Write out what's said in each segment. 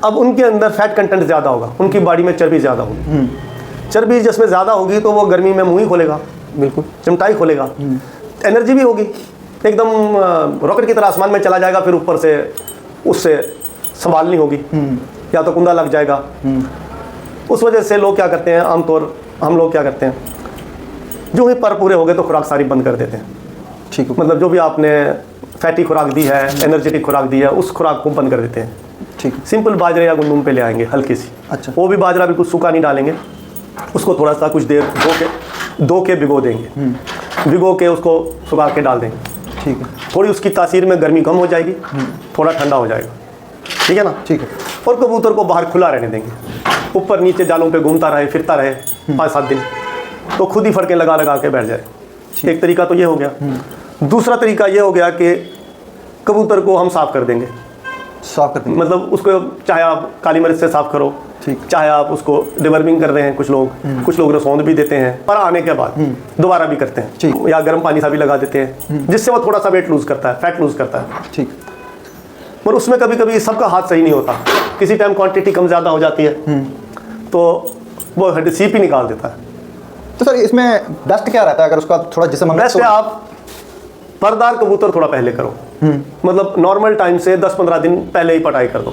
अब उनके अंदर फैट कंटेंट ज़्यादा होगा, उनकी बॉडी में चर्बी ज़्यादा होगी। चर्बी जिसमें ज़्यादा होगी तो वो गर्मी में मुँह ही खोलेगा, बिल्कुल चमटाई खोलेगा। एनर्जी भी होगी, एकदम रॉकेट की तरह आसमान में चला जाएगा, फिर ऊपर से उससे संभालनी होगी, या तो कुंदा लग जाएगा। उस वजह से लोग क्या करते हैं, आमतौर हम लोग क्या करते हैं, जो ही पर पूरे हो गए तो खुराक सारी बंद कर देते हैं। ठीक है, मतलब जो भी आपने फैटी खुराक दी है, एनर्जेटिक खुराक दी है, उस खुराक को बंद कर देते हैं। ठीक, सिंपल बाजरे या गुंदुम पे ले आएंगे हल्की सी। अच्छा, वो भी बाजरा बिल्कुल सूखा नहीं डालेंगे, उसको थोड़ा सा कुछ देर धो के भिगो देंगे, भिगो के उसको सुखा के डाल देंगे। ठीक है, थोड़ी उसकी तासीर में गर्मी कम हो जाएगी, थोड़ा ठंडा हो जाएगा, ठीक है ना। ठीक है, और कबूतर को बाहर खुला रहने देंगे, ऊपर नीचे जालों पे घूमता रहे, फिरता रहे 5-7 दिन, तो खुद ही फड़के लगा लगा के बैठ जाए। एक तरीका तो ये हो गया। दूसरा तरीका ये हो गया कि कबूतर को हम साफ़ कर देंगे। साफ कर देंगे मतलब उसको चाहे आप काली मिर्च से साफ़ करो, ठीक, चाहे आप उसको डिवर्मिंग कर रहे हैं, कुछ लोग रसौंद भी देते हैं, पर आने के बाद दोबारा भी करते हैं, ठीक, या गर्म पानी सा भी लगा देते हैं, जिससे वो थोड़ा सा वेट लूज़ करता है, फैट लूज़ करता है। ठीक, पर उसमें कभी कभी सबका हाथ सही नहीं होता, किसी टाइम क्वांटिटी कम ज़्यादा हो जाती है, तो वो सीप ही निकाल देता है। तो सर इसमें बेस्ट क्या रहता है अगर उसका थोड़ा जिस्म बेस्ट है आप परदार कबूतर थोड़ा पहले करो, मतलब नॉर्मल टाइम से 10-15 दिन पहले ही पटाई कर दो।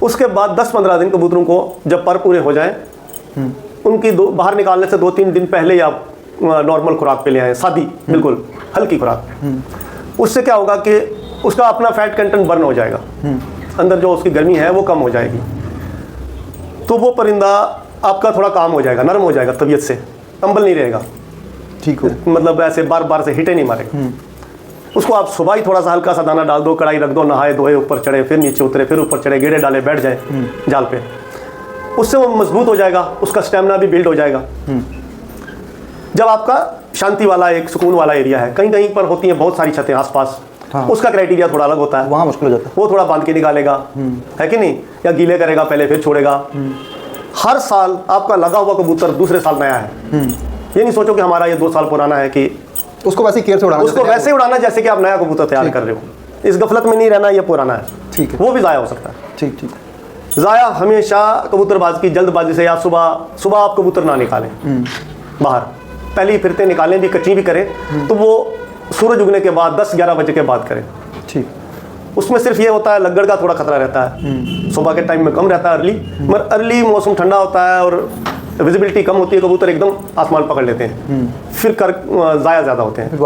उसके बाद 10-15 दिन कबूतरों को जब पर पूरे हो जाए, उनकी बाहर निकालने से 2-3 दिन पहले ही आप नॉर्मल खुराक पे ले आए, सादी बिल्कुल हल्की खुराक। उससे क्या होगा कि उसका अपना फैट कंटेंट बर्न हो जाएगा, अंदर जो उसकी गर्मी है वो कम हो जाएगी, तो वो परिंदा आपका थोड़ा काम हो जाएगा, नरम हो जाएगा, तबीयत से कंबल नहीं रहेगा। ठीक हो, मतलब ऐसे बार बार से हिटे नहीं मारेगा। उसको आप सुबह ही थोड़ा सा हल्का सा दाना डाल दो, कढ़ाई रख दो, नहाए धोए, ऊपर चढ़े, फिर नीचे उतरे, फिर ऊपर चढ़े, गेड़े डाले, बैठ जाए जाल पे, उससे वो मजबूत हो जाएगा, उसका स्टेमिना भी बिल्ड हो जाएगा। जब आपका शांति वाला एक सुकून वाला एरिया है, कहीं कहीं पर होती है बहुत सारी छतें आसपास, हाँ, उसका क्राइटेरिया थोड़ा अलग होता है, वहाँ मुश्किल हो जाता है, वो थोड़ा बांध के निकालेगा, है कि नहीं, या गीले करेगा पहले फिर छोड़ेगा। हर साल आपका लगा हुआ कबूतर दूसरे साल नया है। ये नहीं सोचो कि हमारा ये 2 साल पुराना है, कि उसको वैसे केयर से उड़ाना, उसको वैसे ही उड़ाना जैसे कि आप नया कबूतर तैयार कर रहे हो। इस गफलत में नहीं रहना ये पुराना है, ठीक है, वो भी ज़ाया हो सकता है। ठीक, ठीक, ज़ाया हमेशा कबूतरबाज की जल्दबाजी से, या सुबह आप कबूतर ना निकालें बाहर, पहले ही फिरते निकालें, भी कच्ची भी करें तो वो सूरज उगने के बाद 10-11 बजे के बाद करें। ठीक, उसमें सिर्फ ये होता है लग्गड़ का थोड़ा खतरा रहता है, सुबह के टाइम में कम रहता है अर्ली, मगर अर्ली मौसम ठंडा होता है और विजिबिलिटी कम होती है, कबूतर एकदम आसमान पकड़ लेते हैं, फिर ज़ाया ज़्यादा होते हैं।